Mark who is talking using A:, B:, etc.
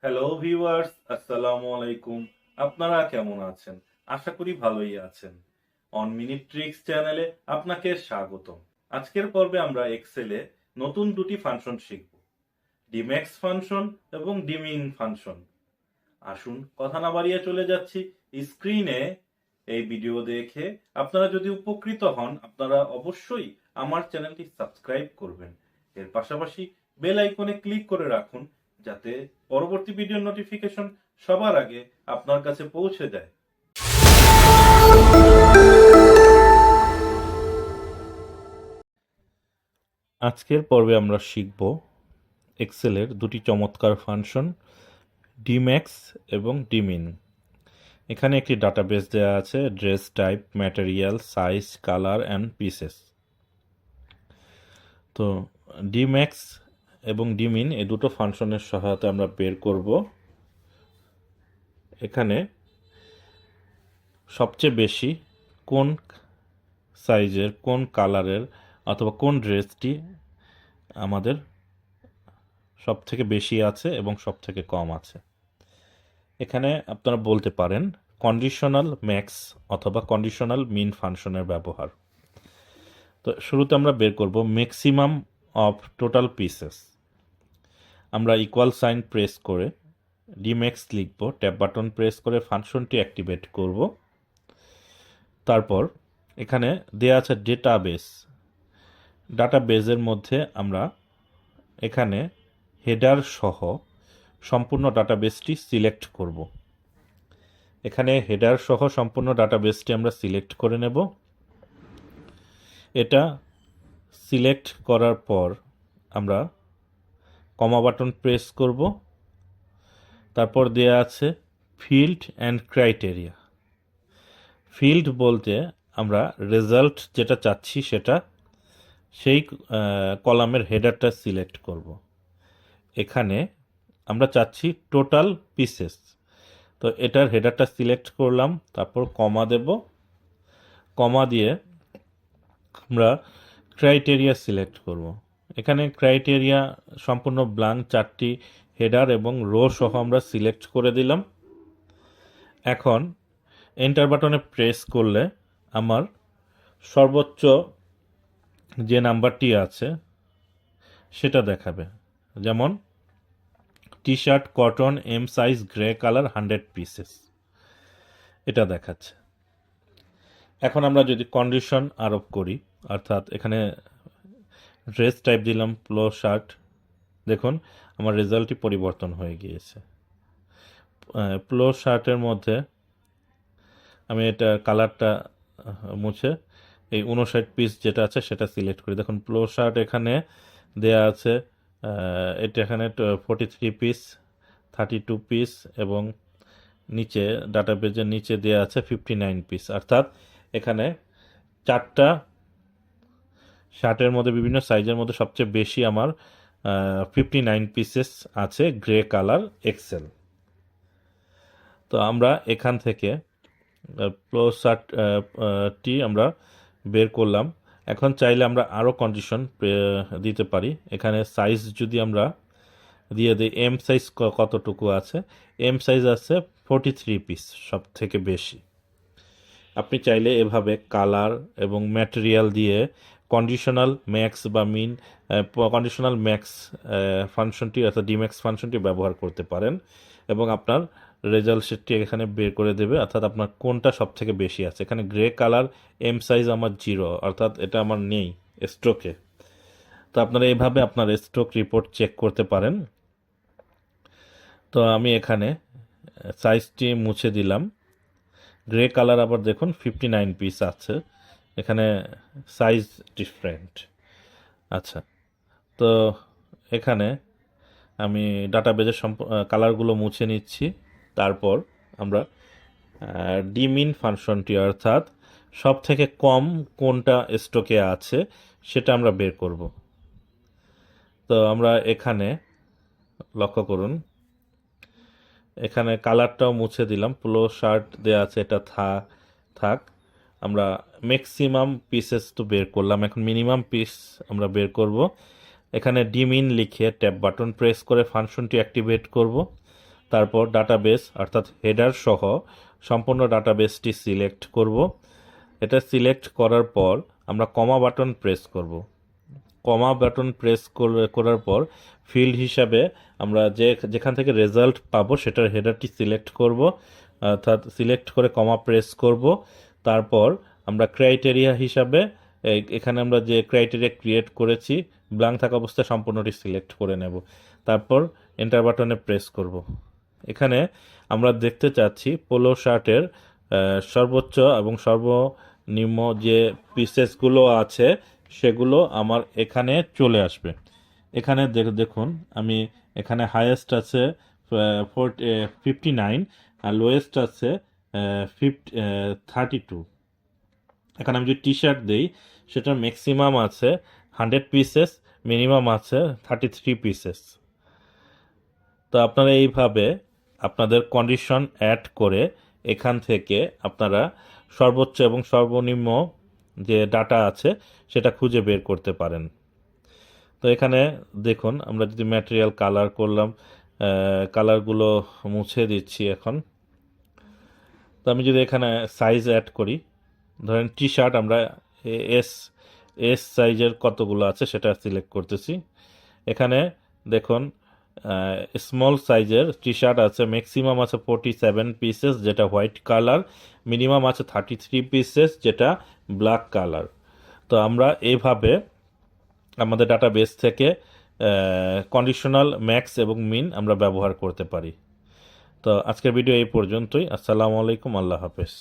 A: Hello viewers, আসসালামু আলাইকুম। আপনারা কেমন আছেন? আশা করি ভালোই আছেন। অন মিনিট ট্রিক্স চ্যানেলে আপনাকে স্বাগতম। আজকের পর্বে আমরা এক্সেলে নতুন দুটি ফাংশন শিখব, ডিম্যাক্স ফাংশন এবং ডিমিন ফাংশন। আসুন কথা না বাড়িয়ে চলে যাচ্ছি স্ক্রিনে। এই ভিডিও দেখে আপনারা যদি উপকৃত হন, আপনারা অবশ্যই আমার চ্যানেলটি সাবস্ক্রাইব করবেন। এর পাশাপাশি বেল আইকনে ক্লিক করে রাখুন, যাতে পরবর্তী ভিডিওর নোটিফিকেশন সবার আগে আপনার কাছে পৌঁছে যায়। আজকের পর্বে আমরা শিখব এক্সেলের দুটি চমৎকার ফাংশন, ডিম্যাক্স এবং ডিমিন। এখানে একটি ডাটাবেস দেওয়া আছে, dress type, material, size, colour and pieces. তো ডিম্যাক্স এবং ডিমিন এই দুটো ফাংশনের সহায়তা আমরা বের করব এখানে সবচেয়ে বেশি কোন সাইজের, কোন কালারের অথবা কোন ড্রেসটি আমাদের সব থেকে বেশি আছে এবং সব থেকে কম আছে। এখানে আপনারা বলতে পারেন কন্ডিশনাল ম্যাক্স অথবা কন্ডিশনাল মিন ফাংশনের ব্যবহার। তো শুরুতে আমরা বের করব ম্যাক্সিমাম অফ টোটাল পিসেস। আমরা ইকুয়াল সাইন প্রেস করে ডিম্যাক্স লিখব, ট্যাব বাটন প্রেস করে ফাংশনটি অ্যাক্টিভেট করব। তারপর এখানে দেয়া আছে ডেটাবেস। ডাটাবেজের মধ্যে আমরা এখানে হেডার সহ সম্পূর্ণ ডাটাবেসটি সিলেক্ট করব। এখানে হেডার সহ সম্পূর্ণ ডাটাবেসটি আমরা সিলেক্ট করে নেব। এটা সিলেক্ট করার পর আমরা কমা বাটন প্রেস করব। তারপর দেয়া আছে ফিল্ড অ্যান্ড ক্রাইটেরিয়া। ফিল্ড বলতে আমরা রেজাল্ট যেটা চাচ্ছি সেটা, সেই কলামের হেডারটা সিলেক্ট করব। এখানে আমরা চাচ্ছি টোটাল পিসেস, তো এটার হেডারটা সিলেক্ট করলাম। তারপর কমা দেব, কমা দিয়ে আমরা ক্রাইটেরিয়া সিলেক্ট করব। এখানে ক্রাইটেরিয়া সম্পূর্ণ ব্ল্যাঙ্ক, 4টি হেডার এবং রো সহ আমরা সিলেক্ট করে দিলাম। এখন এন্টার বাটনে প্রেস করলে আমার সর্বোচ্চ যে নাম্বারটি আছে সেটা দেখাবে। যেমন T shirt cotton M size grey colour 100 pieces, এটা দেখাচ্ছে। এখন আমরা যদি কন্ডিশন আরোপ করি, অর্থাৎ এখানে ড্রেস টাইপ দিলাম প্লো শার্ট, দেখুন আমার রেজাল্টটি পরিবর্তন হয়ে গিয়েছে। প্লো শার্টের মধ্যে আমি এটা কালারটা মুছে এই 59 পিস যেটা আছে সেটা সিলেক্ট করি। দেখুন প্লো শার্ট এখানে দেয়া আছে, এটা এখানে 43 পিস, 32 পিস এবং নিচে ডাটাবেজের নিচে দেয়া আছে 59 পিস। অর্থাৎ এখানে 4টা শার্টের মধ্যে বিভিন্ন সাইজের মধ্যে সবচেয়ে বেশি আমার 59 পিসেস আছে গ্রে কালার এক্সেল। তো আমরা এখান থেকে প্লো শার্টটি আমরা বের করলাম। এখন চাইলে আমরা আরও কন্ডিশন দিতে পারি। এখানে সাইজ যদি আমরা দিয়ে দিই, এম সাইজ কতটুকু আছে, এম সাইজ আছে 43 পিস, সব থেকে বেশি। আপনি চাইলে এভাবে কালার এবং ম্যাটেরিয়াল দিয়ে কন্ডিশনাল ম্যাক্স বা মিন, কন্ডিশনাল ম্যাক্স ফাংশনটি অর্থাৎ ডিম্যাক্স ফাংশনটি ব্যবহার করতে পারেন এবং আপনার রেজাল্ট সেটটি এখানে বের করে দেবে, অর্থাৎ আপনার কোনটা সব থেকে বেশি আছে। এখানে গ্রে কালার এম সাইজ আমার 0, অর্থাৎ এটা আমার নেই স্ট্রোকে। তো আপনারা এইভাবে আপনার স্ট্রোক রিপোর্ট চেক করতে পারেন। তো আমি এখানে সাইজটি মুছে দিলাম। গ্রে কালার আবার দেখুন 59 পিস আছে, এখানে সাইজ ডিফারেন্ট। আচ্ছা, তো এখানে আমি ডাটাবেজের কালারগুলো মুছে নিচ্ছি। তারপর আমরা ডিমিন ফাংশনটি, অর্থাৎ সব থেকে কম কোনটা স্টকে আছে সেটা আমরা বের করব। তো আমরা এখানে লক্ষ্য করুন, এখানে কালারটাও মুছে দিলাম, প্লো শার্ট দেওয়া আছে, এটা থাক। আমরা ম্যাক্সিমাম পিসেস তো বের করলাম, এখন মিনিমাম পিস আমরা বের করব। এখানে ডিমিন লিখে ট্যাব বাটন প্রেস করে ফাংশনটি অ্যাক্টিভেট করব। তারপর ডাটাবেস অর্থাৎ হেডার সহ সম্পূর্ণ ডাটাবেসটি সিলেক্ট করব। এটা সিলেক্ট করার পর আমরা কমা বাটন প্রেস করব। কমা বাটন প্রেস করার পর ফিল্ড হিসাবে আমরা যেখান থেকে রেজাল্ট পাবো সেটার হেডারটি সিলেক্ট করব, অর্থাৎ সিলেক্ট করে কমা প্রেস করব। তারপর আমরা ক্রাইটেরিয়া হিসাবে এখানে আমরা যে ক্রাইটেরিয়া ক্রিয়েট করেছি ব্ল্যাঙ্ক থাকা অবস্থায় সম্পূর্ণটি সিলেক্ট করে নেব। তারপর এন্টার বাটনে প্রেস করব। এখানে আমরা দেখতে চাচ্ছি পোলো শার্টের সর্বোচ্চ এবং সর্বনিম্ন যে পিসেসগুলো আছে সেগুলো আমার এখানে চলে আসবে। এখানে দেখুন আমি এখানে হাইয়েস্ট আছে 59 আর লোয়েস্ট আছে 32। এখানে আমি যদি টি শার্ট দিই সেটার ম্যাক্সিমাম আছে 100 পিসেস, মিনিমাম আছে 33 পিসেস। তো আপনারা এইভাবে আপনাদের কন্ডিশন অ্যাড করে এখান থেকে আপনারা সর্বোচ্চ এবং সর্বনিম্ন যে ডাটা আছে সেটা খুঁজে বের করতে পারেন। তো এখানে দেখুন আমরা যদি ম্যাটেরিয়াল কালার করলাম, কালারগুলো মুছে দিচ্ছি এখন। তো আমি যদি এখানে সাইজ অ্যাড করি, ধরেন টি শার্ট আমরা এস সাইজের কতগুলো আছে সেটা সিলেক্ট করতেছি। এখানে দেখুন স্মল সাইজের টি শার্ট আছে, ম্যাক্সিমাম আছে 47 পিসেস যেটা হোয়াইট কালার, মিনিমাম আছে 33 পিসেস যেটা ব্ল্যাক কালার। তো আমরা এইভাবে আমাদের ডাটাবেস থেকে কন্ডিশনাল ম্যাক্স এবং মিন আমরা ব্যবহার করতে পারি। তো আজকের ভিডিও এই পর্যন্তই। আসসালামু আলাইকুম, আল্লাহ হাফেজ।